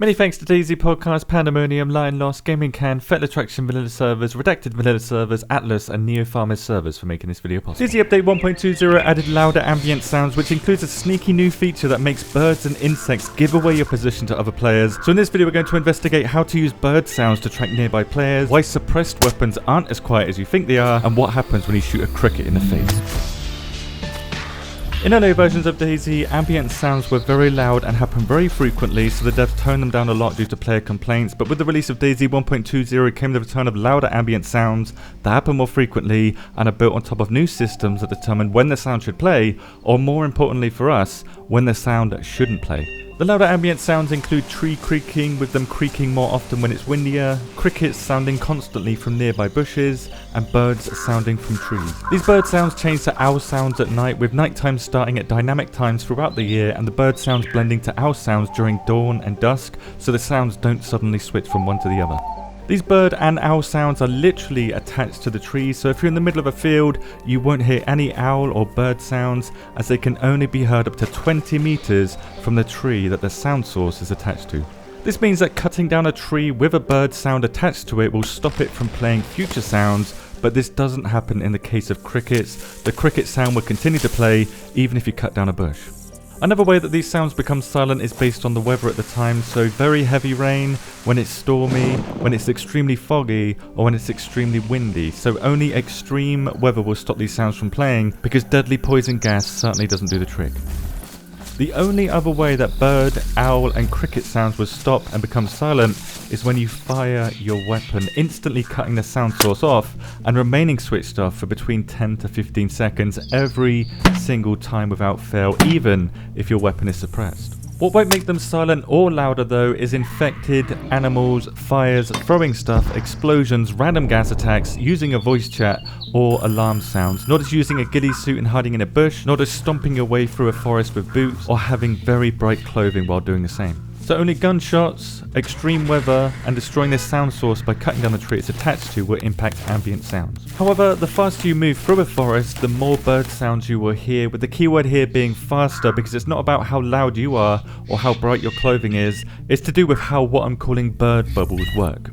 Many thanks to DayZ Podcast, Pandemonium, Lion Lost, Gaming Can, Fetal Attraction Vanilla servers, Redacted Vanilla servers, Atlas and Neo Farmers servers for making this video possible. DayZ Update 1.20 added louder ambient sounds, which includes a sneaky new feature that makes birds and insects give away your position to other players. So in this video we're going to investigate how to use bird sounds to track nearby players, why suppressed weapons aren't as quiet as you think they are, and what happens when you shoot a cricket in the face. In earlier versions of DayZ, ambient sounds were very loud and happened very frequently, so the devs toned them down a lot due to player complaints, but with the release of DayZ 1.20 came the return of louder ambient sounds that happen more frequently and are built on top of new systems that determine when the sound should play, or more importantly for us, when the sound shouldn't play. The louder ambient sounds include tree creaking, with them creaking more often when it's windier, crickets sounding constantly from nearby bushes, and birds sounding from trees. These bird sounds change to owl sounds at night, with nighttime starting at dynamic times throughout the year, and the bird sounds blending to owl sounds during dawn and dusk, so the sounds don't suddenly switch from one to the other. These bird and owl sounds are literally attached to the trees, so if you're in the middle of a field, you won't hear any owl or bird sounds, as they can only be heard up to 20 meters from the tree that the sound source is attached to. This means that cutting down a tree with a bird sound attached to it will stop it from playing future sounds, but this doesn't happen in the case of crickets. The cricket sound will continue to play even if you cut down a bush. Another way that these sounds become silent is based on the weather at the time, so very heavy rain, when it's stormy, when it's extremely foggy, or when it's extremely windy. So only extreme weather will stop these sounds from playing, because deadly poison gas certainly doesn't do the trick. The only other way that bird, owl and cricket sounds will stop and become silent is when you fire your weapon, instantly cutting the sound source off and remaining switched off for between 10 to 15 seconds every single time without fail, even if your weapon is suppressed. What won't make them silent or louder though is infected, animals, fires, throwing stuff, explosions, random gas attacks, using a voice chat or alarm sounds, not as using a ghillie suit and hiding in a bush, not as stomping your way through a forest with boots or having very bright clothing while doing the same. So only gunshots, extreme weather, and destroying the sound source by cutting down the tree it's attached to will impact ambient sounds. However, the faster you move through a forest, the more bird sounds you will hear, with the keyword here being faster, because it's not about how loud you are or how bright your clothing is, it's to do with how what I'm calling bird bubbles work.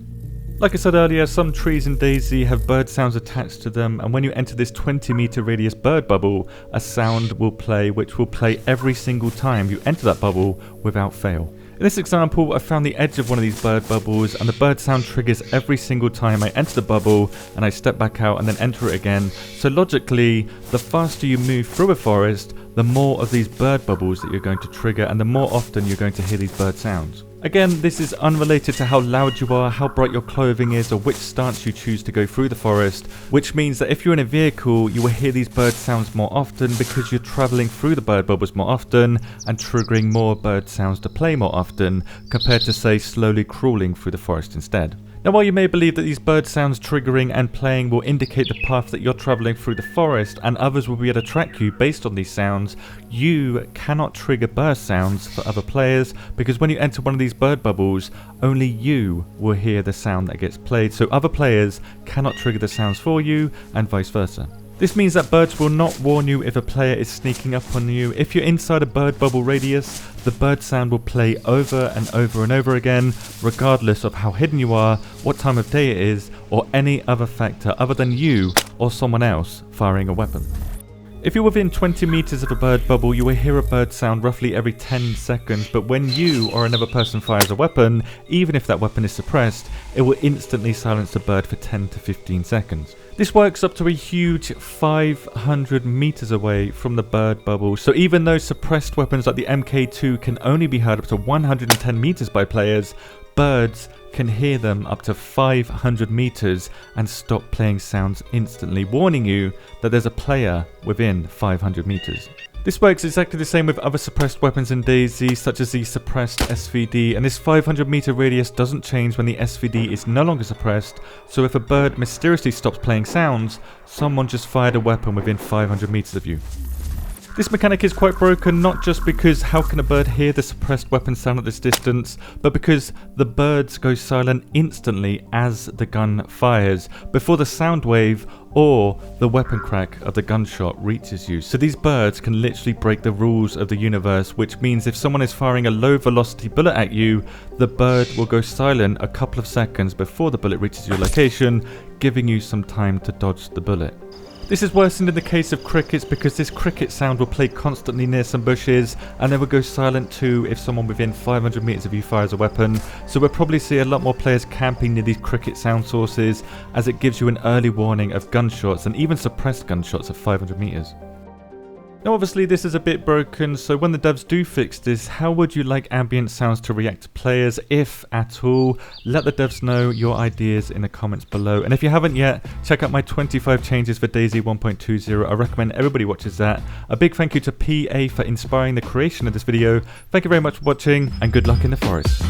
Like I said earlier, some trees in DayZ have bird sounds attached to them, and when you enter this 20-meter radius bird bubble, a sound will play which will play every single time you enter that bubble without fail. In this example, I found the edge of one of these bird bubbles, and the bird sound triggers every single time I enter the bubble and I step back out and then enter it again. So logically, the faster you move through a forest, the more of these bird bubbles that you're going to trigger, and the more often you're going to hear these bird sounds. Again, this is unrelated to how loud you are, how bright your clothing is, or which stance you choose to go through the forest, which means that if you're in a vehicle, you will hear these bird sounds more often because you're travelling through the bird bubbles more often and triggering more bird sounds to play more often, compared to, say, slowly crawling through the forest instead. Now, while you may believe that these bird sounds triggering and playing will indicate the path that you're travelling through the forest, and others will be able to track you based on these sounds, you cannot trigger burst sounds for other players, because when you enter one of these bird bubbles, only you will hear the sound that gets played, so other players cannot trigger the sounds for you, and vice versa. This means that birds will not warn you if a player is sneaking up on you. If you're inside a bird bubble radius, the bird sound will play over and over and over again, regardless of how hidden you are, what time of day it is, or any other factor other than you or someone else firing a weapon. If you're within 20 meters of a bird bubble, you will hear a bird sound roughly every 10 seconds, but when you or another person fires a weapon, even if that weapon is suppressed, it will instantly silence the bird for 10 to 15 seconds. This works up to a huge 500 meters away from the bird bubble, so even though suppressed weapons like the MK2 can only be heard up to 110 meters by players, birds can hear them up to 500 meters and stop playing sounds instantly, warning you that there's a player within 500 meters. This works exactly the same with other suppressed weapons in DayZ, such as the suppressed SVD, and this 500 meter radius doesn't change when the SVD is no longer suppressed, so if a bird mysteriously stops playing sounds, someone just fired a weapon within 500 meters of you. This mechanic is quite broken, not just because how can a bird hear the suppressed weapon sound at this distance, but because the birds go silent instantly as the gun fires, before the sound wave or the weapon crack of the gunshot reaches you. So these birds can literally break the rules of the universe, which means if someone is firing a low velocity bullet at you, the bird will go silent a couple of seconds before the bullet reaches your location, giving you some time to dodge the bullet. This is worsened in the case of crickets because this cricket sound will play constantly near some bushes and then will go silent too if someone within 500 meters of you fires a weapon. So we'll probably see a lot more players camping near these cricket sound sources, as it gives you an early warning of gunshots and even suppressed gunshots at 500 meters. Now obviously this is a bit broken, so when the devs do fix this, how would you like ambient sounds to react to players, if at all? Let the devs know your ideas in the comments below. And if you haven't yet, check out my 25 changes for DayZ 1.20. I recommend everybody watches that. A big thank you to PA for inspiring the creation of this video. Thank you very much for watching, and good luck in the forest.